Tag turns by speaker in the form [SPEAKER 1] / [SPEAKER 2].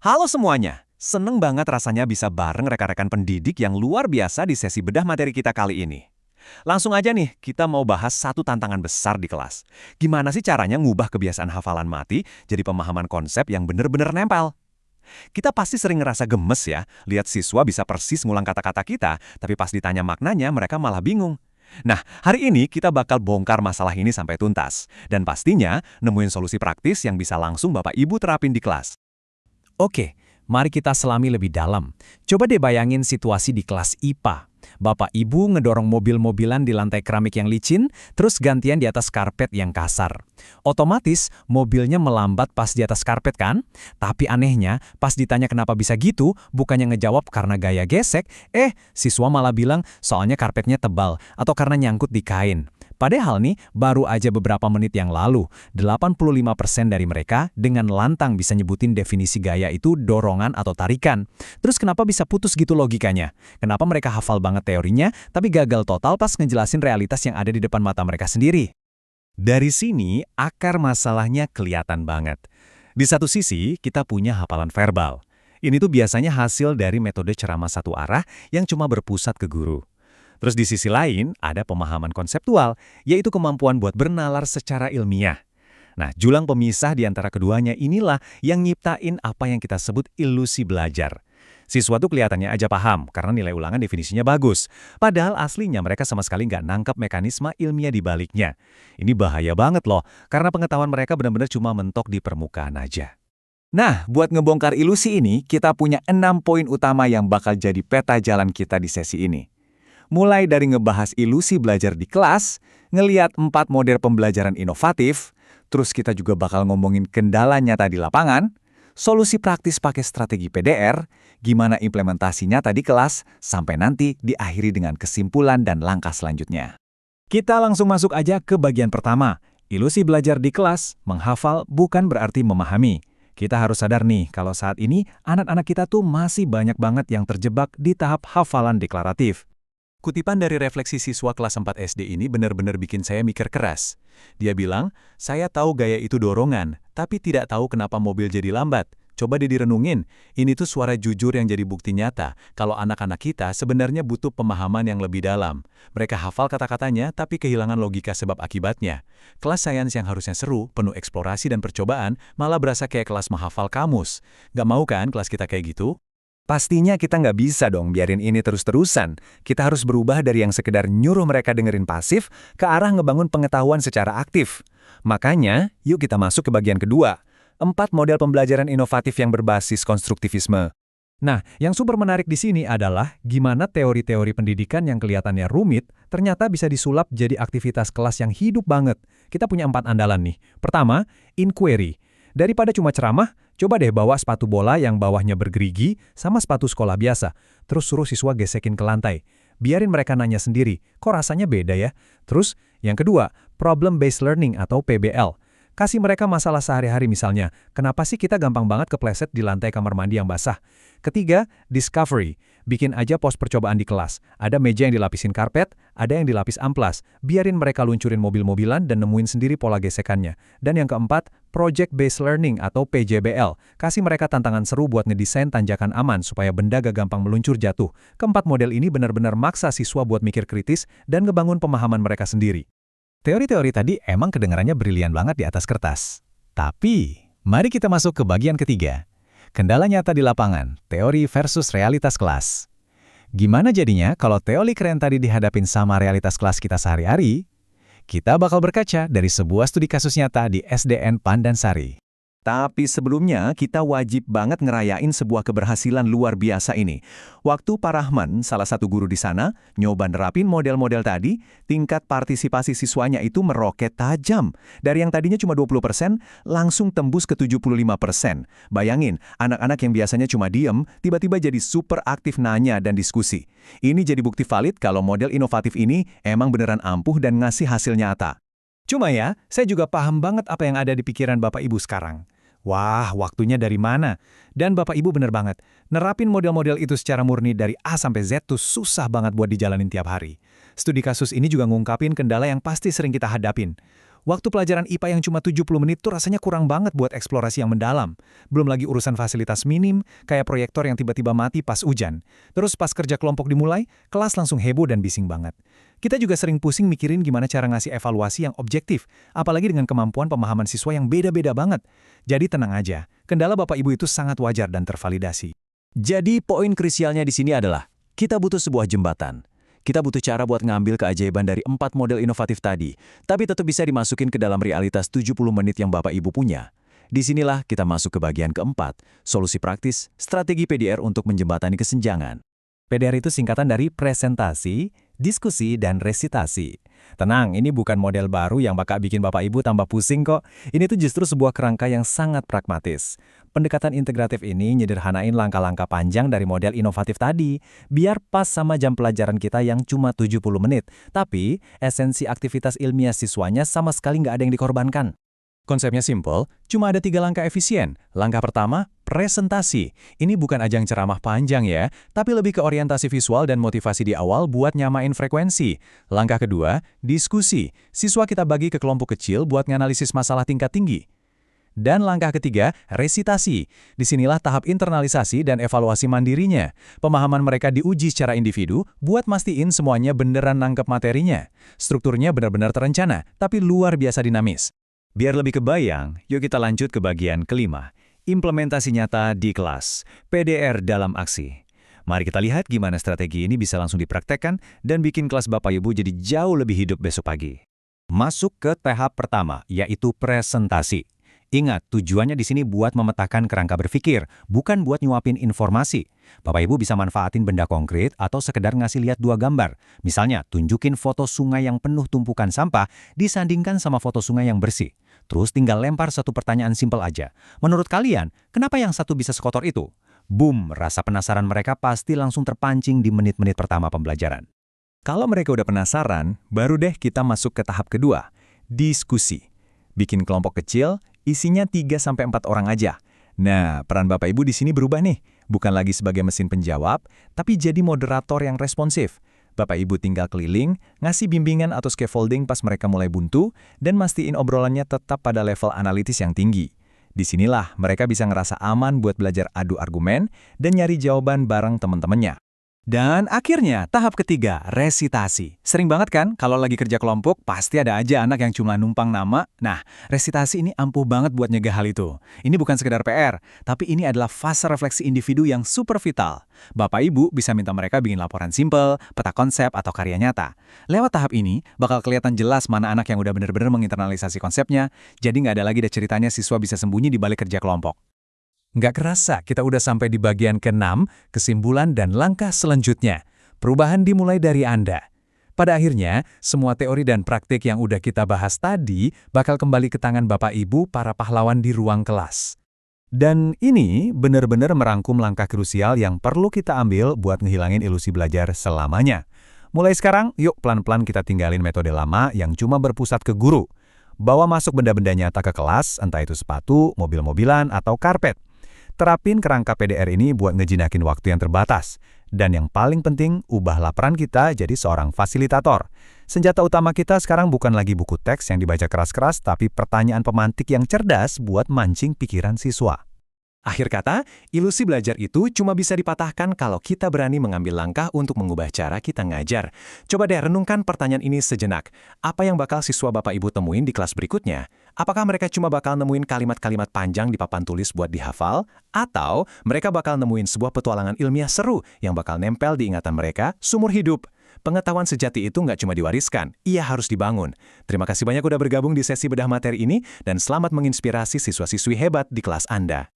[SPEAKER 1] Halo semuanya, seneng banget rasanya bisa bareng rekan-rekan pendidik yang luar biasa di sesi bedah materi kita kali ini. Langsung aja nih, kita mau bahas satu tantangan besar di kelas. Gimana sih caranya ngubah kebiasaan hafalan mati jadi pemahaman konsep yang bener-bener nempel? Kita pasti sering ngerasa gemes ya, lihat siswa bisa persis ngulang kata-kata kita, tapi pas ditanya maknanya mereka malah bingung. Nah, hari ini kita bakal bongkar masalah ini sampai tuntas. Dan pastinya nemuin solusi praktis yang bisa langsung Bapak Ibu terapin di kelas.
[SPEAKER 2] Oke, mari kita selami lebih dalam. Coba deh bayangin situasi di kelas IPA. Bapak Ibu ngedorong mobil-mobilan di lantai keramik yang licin, terus gantian di atas karpet yang kasar. Otomatis, mobilnya melambat pas di atas karpet kan? Tapi anehnya, pas ditanya kenapa bisa gitu, bukannya ngejawab karena gaya gesek, siswa malah bilang soalnya karpetnya tebal atau karena nyangkut di kain. Padahal nih, baru aja beberapa menit yang lalu, 85% dari mereka dengan lantang bisa nyebutin definisi gaya itu dorongan atau tarikan. Terus kenapa bisa putus gitu logikanya? Kenapa mereka hafal banget teorinya, tapi gagal total pas ngejelasin realitas yang ada di depan mata mereka sendiri?
[SPEAKER 1] Dari sini, akar masalahnya kelihatan banget. Di satu sisi, kita punya hafalan verbal. Ini tuh biasanya hasil dari metode ceramah satu arah yang cuma berpusat ke guru. Terus di sisi lain, ada pemahaman konseptual, yaitu kemampuan buat bernalar secara ilmiah. Nah, julang pemisah di antara keduanya inilah yang nyiptain apa yang kita sebut ilusi belajar. Siswa tuh kelihatannya aja paham, karena nilai ulangan definisinya bagus. Padahal aslinya mereka sama sekali nggak nangkep mekanisme ilmiah di baliknya. Ini bahaya banget loh, karena pengetahuan mereka benar-benar cuma mentok di permukaan aja. Nah, buat ngebongkar ilusi ini, kita punya 6 poin utama yang bakal jadi peta jalan kita di sesi ini. Mulai dari ngebahas ilusi belajar di kelas, ngeliat 4 model pembelajaran inovatif, terus kita juga bakal ngomongin kendala nyata di lapangan, solusi praktis pakai strategi PDR, gimana implementasi nyata di kelas, sampai nanti diakhiri dengan kesimpulan dan langkah selanjutnya. Kita langsung masuk aja ke bagian pertama. Ilusi belajar di kelas, menghafal bukan berarti memahami. Kita harus sadar nih, kalau saat ini anak-anak kita tuh masih banyak banget yang terjebak di tahap hafalan deklaratif. Kutipan dari refleksi siswa kelas 4 SD ini benar-benar bikin saya mikir keras. Dia bilang, saya tahu gaya itu dorongan, tapi tidak tahu kenapa mobil jadi lambat. Coba direnungin, ini tuh suara jujur yang jadi bukti nyata, kalau anak-anak kita sebenarnya butuh pemahaman yang lebih dalam. Mereka hafal kata-katanya, tapi kehilangan logika sebab akibatnya. Kelas sains yang harusnya seru, penuh eksplorasi dan percobaan, malah berasa kayak kelas menghafal kamus. Gak mau kan kelas kita kayak gitu? Pastinya kita nggak bisa dong biarin ini terus-terusan. Kita harus berubah dari yang sekedar nyuruh mereka dengerin pasif ke arah ngebangun pengetahuan secara aktif. Makanya, yuk kita masuk ke bagian kedua. 4 model pembelajaran inovatif yang berbasis konstruktivisme. Nah, yang super menarik di sini adalah gimana teori-teori pendidikan yang kelihatannya rumit ternyata bisa disulap jadi aktivitas kelas yang hidup banget. Kita punya 4 andalan nih. Pertama, inquiry. Daripada cuma ceramah, coba deh bawa sepatu bola yang bawahnya bergerigi sama sepatu sekolah biasa. Terus suruh siswa gesekin ke lantai. Biarin mereka nanya sendiri, kok rasanya beda ya? Terus, yang kedua, problem-based learning atau PBL. Kasih mereka masalah sehari-hari misalnya, kenapa sih kita gampang banget kepleset di lantai kamar mandi yang basah? Ketiga, discovery. Bikin aja pos percobaan di kelas. Ada meja yang dilapisin karpet, ada yang dilapis amplas. Biarin mereka luncurin mobil-mobilan dan nemuin sendiri pola gesekannya. Dan yang keempat, project-based learning atau PJBL. Kasih mereka tantangan seru buat ngedesain tanjakan aman supaya benda gak gampang meluncur jatuh. Keempat model ini benar-benar maksa siswa buat mikir kritis dan ngebangun pemahaman mereka sendiri. Teori-teori tadi emang kedengarannya brilian banget di atas kertas. Tapi, mari kita masuk ke bagian ketiga. Kendala nyata di lapangan, teori versus realitas kelas. Gimana jadinya kalau teori keren tadi dihadapin sama realitas kelas kita sehari-hari? Kita bakal berkaca dari sebuah studi kasus nyata di SDN Pandansari. Tapi sebelumnya, kita wajib banget ngerayain sebuah keberhasilan luar biasa ini. Waktu Pak Rahman, salah satu guru di sana, nyoba nerapin model-model tadi, tingkat partisipasi siswanya itu meroket tajam. Dari yang tadinya cuma 20%, langsung tembus ke 75%. Bayangin, anak-anak yang biasanya cuma diem, tiba-tiba jadi super aktif nanya dan diskusi. Ini jadi bukti valid kalau model inovatif ini emang beneran ampuh dan ngasih hasil nyata. Cuma ya, saya juga paham banget apa yang ada di pikiran Bapak Ibu sekarang. Wah, waktunya dari mana? Dan Bapak Ibu bener banget, nerapin model-model itu secara murni dari A sampai Z tuh susah banget buat dijalanin tiap hari. Studi kasus ini juga ngungkapin kendala yang pasti sering kita hadapin. Waktu pelajaran IPA yang cuma 70 menit tuh rasanya kurang banget buat eksplorasi yang mendalam. Belum lagi urusan fasilitas minim, kayak proyektor yang tiba-tiba mati pas hujan. Terus pas kerja kelompok dimulai, kelas langsung heboh dan bising banget. Kita juga sering pusing mikirin gimana cara ngasih evaluasi yang objektif, apalagi dengan kemampuan pemahaman siswa yang beda-beda banget. Jadi tenang aja, kendala Bapak Ibu itu sangat wajar dan tervalidasi.
[SPEAKER 2] Jadi poin krusialnya di sini adalah, kita butuh sebuah jembatan. Kita butuh cara buat ngambil keajaiban dari 4 model inovatif tadi, tapi tetap bisa dimasukin ke dalam realitas 70 menit yang Bapak Ibu punya. Disinilah kita masuk ke bagian keempat, solusi praktis, strategi PDR untuk menjembatani kesenjangan.
[SPEAKER 1] PDR itu singkatan dari presentasi, diskusi, dan resitasi. Tenang, ini bukan model baru yang bakal bikin Bapak Ibu tambah pusing kok. Ini tuh justru sebuah kerangka yang sangat pragmatis. Pendekatan integratif ini nyederhanain langkah-langkah panjang dari model inovatif tadi, biar pas sama jam pelajaran kita yang cuma 70 menit. Tapi, esensi aktivitas ilmiah siswanya sama sekali nggak ada yang dikorbankan. Konsepnya simple, cuma ada 3 langkah efisien. Langkah pertama, presentasi. Ini bukan ajang ceramah panjang ya, tapi lebih ke orientasi visual dan motivasi di awal buat nyamain frekuensi. Langkah kedua, diskusi. Siswa kita bagi ke kelompok kecil buat nganalisis masalah tingkat tinggi. Dan langkah ketiga, resitasi. Disinilah tahap internalisasi dan evaluasi mandirinya. Pemahaman mereka diuji secara individu buat mastiin semuanya beneran nangkep materinya. Strukturnya benar-benar terencana, tapi luar biasa dinamis. Biar lebih kebayang, yuk kita lanjut ke bagian kelima. Implementasi nyata di kelas, PDR dalam aksi. Mari kita lihat gimana strategi ini bisa langsung dipraktekkan dan bikin kelas Bapak Ibu jadi jauh lebih hidup besok pagi. Masuk ke tahap pertama, yaitu presentasi. Ingat, tujuannya di sini buat memetakan kerangka berpikir, bukan buat nyuapin informasi. Bapak Ibu bisa manfaatin benda konkret atau sekedar ngasih lihat 2 gambar. Misalnya, tunjukin foto sungai yang penuh tumpukan sampah disandingkan sama foto sungai yang bersih. Terus tinggal lempar satu pertanyaan simpel aja. Menurut kalian, kenapa yang satu bisa sekotor itu? Boom, rasa penasaran mereka pasti langsung terpancing di menit-menit pertama pembelajaran. Kalau mereka udah penasaran, baru deh kita masuk ke tahap kedua, diskusi. Bikin kelompok kecil, isinya 3-4 orang aja. Nah, peran Bapak Ibu di sini berubah nih. Bukan lagi sebagai mesin penjawab, tapi jadi moderator yang responsif. Bapak Ibu tinggal keliling, ngasih bimbingan atau scaffolding pas mereka mulai buntu, dan mastiin obrolannya tetap pada level analitis yang tinggi. Disinilah mereka bisa ngerasa aman buat belajar adu argumen dan nyari jawaban bareng teman-temannya. Dan akhirnya, tahap ketiga, resitasi. Sering banget kan, kalau lagi kerja kelompok, pasti ada aja anak yang cuma numpang nama. Nah, resitasi ini ampuh banget buat nyegah hal itu. Ini bukan sekedar PR, tapi ini adalah fase refleksi individu yang super vital. Bapak Ibu bisa minta mereka bikin laporan simpel, peta konsep, atau karya nyata. Lewat tahap ini, bakal kelihatan jelas mana anak yang udah bener-bener menginternalisasi konsepnya, jadi nggak ada lagi deh ceritanya siswa bisa sembunyi di balik kerja kelompok. Nggak kerasa, kita udah sampai di bagian ke-6, kesimpulan dan langkah selanjutnya. Perubahan dimulai dari Anda. Pada akhirnya, semua teori dan praktik yang udah kita bahas tadi bakal kembali ke tangan Bapak Ibu para pahlawan di ruang kelas. Dan ini benar-benar merangkum langkah krusial yang perlu kita ambil buat ngehilangin ilusi belajar selamanya. Mulai sekarang, yuk pelan-pelan kita tinggalin metode lama yang cuma berpusat ke guru. Bawa masuk benda-benda nyata ke kelas, entah itu sepatu, mobil-mobilan, atau karpet. Terapin kerangka PDR ini buat ngejinakin waktu yang terbatas. Dan yang paling penting, ubahlah peran kita jadi seorang fasilitator. Senjata utama kita sekarang bukan lagi buku teks yang dibaca keras-keras, tapi pertanyaan pemantik yang cerdas buat mancing pikiran siswa. Akhir kata, ilusi belajar itu cuma bisa dipatahkan kalau kita berani mengambil langkah untuk mengubah cara kita ngajar. Coba deh renungkan pertanyaan ini sejenak. Apa yang bakal siswa Bapak Ibu temuin di kelas berikutnya? Apakah mereka cuma bakal nemuin kalimat-kalimat panjang di papan tulis buat dihafal? Atau mereka bakal nemuin sebuah petualangan ilmiah seru yang bakal nempel di ingatan mereka seumur hidup? Pengetahuan sejati itu nggak cuma diwariskan, ia harus dibangun. Terima kasih banyak udah bergabung di sesi bedah materi ini, dan selamat menginspirasi siswa-siswi hebat di kelas Anda.